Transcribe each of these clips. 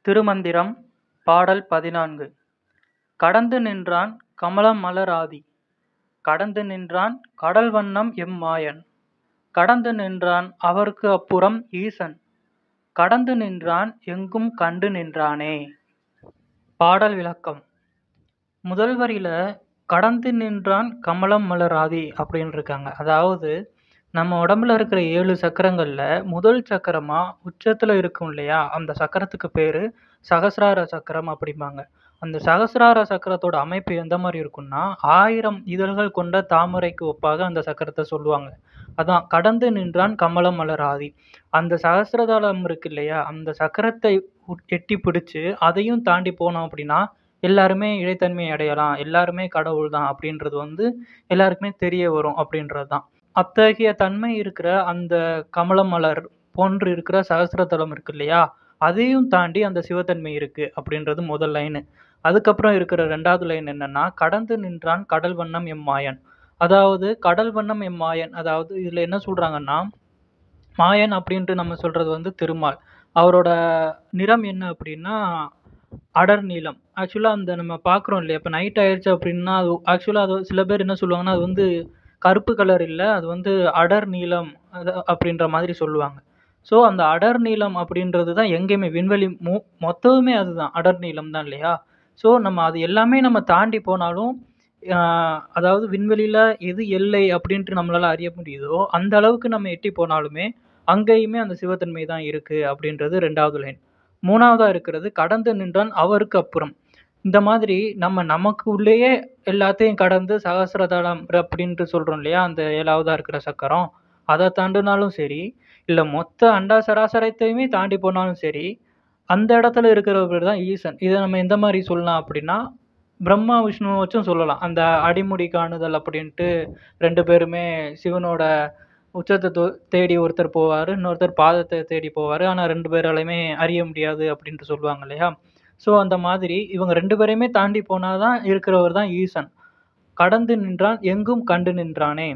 திருமந்திரம் பாடல் 14. கடந்து நின்றான் கமலம் மலராதி கடந்து நின்றான் கடல் வண்ணம் எம்மாயன் கடந்து நின்றான் அவர்க்கு அப்புறம் ஈசன் கடந்து நின்றான் எங்கும் கண்டு நின்றானே. பாடல் விளக்கம். முதல் வரியில கடந்து நின்றான் கமலம் மலராதி அப்படின்னு இருக்காங்க. அதாவது நம்ம உடம்புல இருக்கிற 7 சக்கரங்கள்ல முதல் சக்கரமா உச்சத்துல இருக்கும் இல்லையா, அந்த சக்கரத்துக்கு பேரு சகசிரார சக்கரம் அப்படிம்பாங்க. அந்த சகசிரார சக்கரத்தோட அமைப்பு எந்த மாதிரி இருக்கும்னா 1000 இதழ்கள் கொண்ட தாமரைக்கு ஒப்பாக அந்த சக்கரத்தை சொல்லுவாங்க. அதான் கடந்து நின்றான் கமலம் மலராதி. அந்த சகசிரதளம் இருக்கு இல்லையா, அந்த சக்கரத்தை எட்டி பிடிச்சு அதையும் தாண்டி போனோம் அப்படின்னா எல்லாருமே இறைத்தன்மை அடையலாம், எல்லாருமே கடவுள் தான் அப்படின்றது எல்லாருக்குமே தெரிய வரும் அப்படின்றது தான். அத்தகைய தன்மை இருக்கிற அந்த கமல மலர் போன்று இருக்கிற சகசிரதளம் இருக்கு இல்லையா, அதையும் தாண்டி அந்த சிவத்தன்மை இருக்கு அப்படின்றது முதல் லைனு. அதுக்கப்புறம் இருக்கிற 2வது லைன் என்னன்னா, கடந்து நின்றான் கடல் வண்ணம் எம்மாயன். அதாவது கடல் வண்ணம் எம்மாயன், அதாவது இதுல என்ன சொல்றாங்கன்னா, மாயன் அப்படின்ட்டு நம்ம சொல்றது திருமால். அவரோட நிறம் என்ன அப்படின்னா அடர் நீலம். ஆக்சுவலா அந்த நம்ம பார்க்குறோம் இல்லையா, இப்போ நைட் ஆயிடுச்சு அப்படின்னா அது ஆக்சுவலா அது சில பேர் என்ன சொல்லுவாங்கன்னா, அது கருப்பு கலர் இல்ல, அது அடர் நீலம் அப்படின்ற மாதிரி சொல்லுவாங்க. ஸோ அந்த அடர் நீலம் அப்படின்றது தான் எங்கேயுமே விண்வெளி மொத்தமுமே அதுதான் அடர் நீலம் தான் இல்லையா. ஸோ நம்ம அது எல்லாமே நம்ம தாண்டி போனாலும் அதாவது விண்வெளியில எது எல்லை அப்படின்ட்டு நம்மளால அறிய முடியுதோ அந்த அளவுக்கு நம்ம எட்டி போனாலுமே அங்கேயுமே அந்த சிவத்தன்மை தான் இருக்கு அப்படின்றது 2வது லைன். 3வதா இருக்கிறது கடந்து நின்றான் அவருக்கு அப்புறம். இந்த மாதிரி நமக்கு உள்ளேயே எல்லாத்தையும் கடந்து சகசிரதளம் அப்படின்ட்டு சொல்றோம் இல்லையா, அந்த 7வதா இருக்கிற சக்கரம், அதை தாண்டினாலும் சரி, இல்ல மொத்த அண்டா சராசரத்தையுமே தாண்டி போனாலும் சரி, அந்த இடத்துல இருக்கிறவர் தான் ஈசன். இதை நம்ம எந்த மாதிரி சொல்லலாம் அப்படின்னா, பிரம்மா விஷ்ணுவை வச்சும் சொல்லலாம். அந்த அடிமுடி காணுதல் அப்படின்ட்டு 2 பேருமே சிவனோட உச்சத்தை தேடி ஒருத்தர் போவாரு, இன்னொருத்தர் பாதத்தை தேடி போவாரு. ஆனா 2 பேராலையுமே அறிய முடியாது அப்படின்ட்டு சொல்லுவாங்க இல்லையா. ஸோ அந்த மாதிரி இவங்க 2 பேரையுமே தாண்டி போனாதான் இருக்கிறவர் தான் ஈசன். கடந்து நின்றான் எங்கும் கண்டு நின்றானே.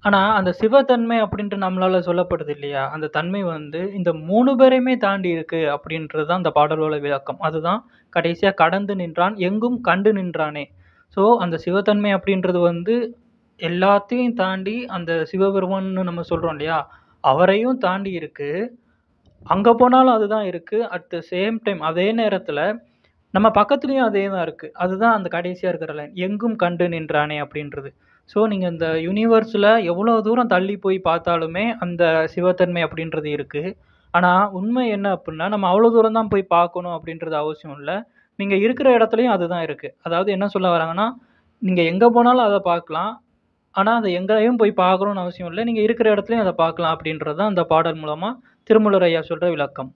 ஆனா அந்த சிவத்தன்மை அப்படின்ட்டு நம்மளால சொல்லப்படுது இல்லையா, அந்த தன்மை இந்த 3 பேரையுமே தாண்டி இருக்கு அப்படின்றது தான் அந்த பாடலோட விளக்கம். அதுதான் கடைசியா கடந்து நின்றான் எங்கும் கண்டு நின்றானே. ஸோ அந்த சிவத்தன்மை அப்படின்றது எல்லாத்தையும் தாண்டி அந்த சிவபெருமான்னு நம்ம சொல்றோம் இல்லையா, அவரையும் தாண்டி இருக்கு. அங்க போனாலும் அதுதான் இருக்கு. அட் த சேம் டைம் அதே நேரத்துல நம்ம பக்கத்துலயும் அதே தான் இருக்கு. அதுதான் அந்த கடைசியா இருக்கிற லைன், எங்கும் கண்டு நின்றானே அப்படின்றது. ஸோ நீங்க இந்த யூனிவர்ஸ்ல எவ்வளவு தூரம் தள்ளி போய் பார்த்தாலுமே அந்த சிவத்தன்மை அப்படின்றது இருக்கு. ஆனா உண்மை என்ன அப்படின்னா, நம்ம அவ்வளவு தூரம் தான் போய் பார்க்கணும் அப்படின்றது அவசியம் இல்ல. நீங்க இருக்கிற இடத்துலயும் அதுதான் இருக்கு. அதாவது என்ன சொல்ல வராங்கன்னா, நீங்க எங்க போனாலும் அதை பார்க்கலாம். ஆனா அதை எங்கேயும் போய் பார்க்கணும்னு அவசியம் இல்ல. நீங்க இருக்கிற இடத்துலயும் அதை பார்க்கலாம் அப்படின்றது தான் அந்த பாடல் மூலமா திருமூலர் ஐயா சொல்ற விளக்கம்.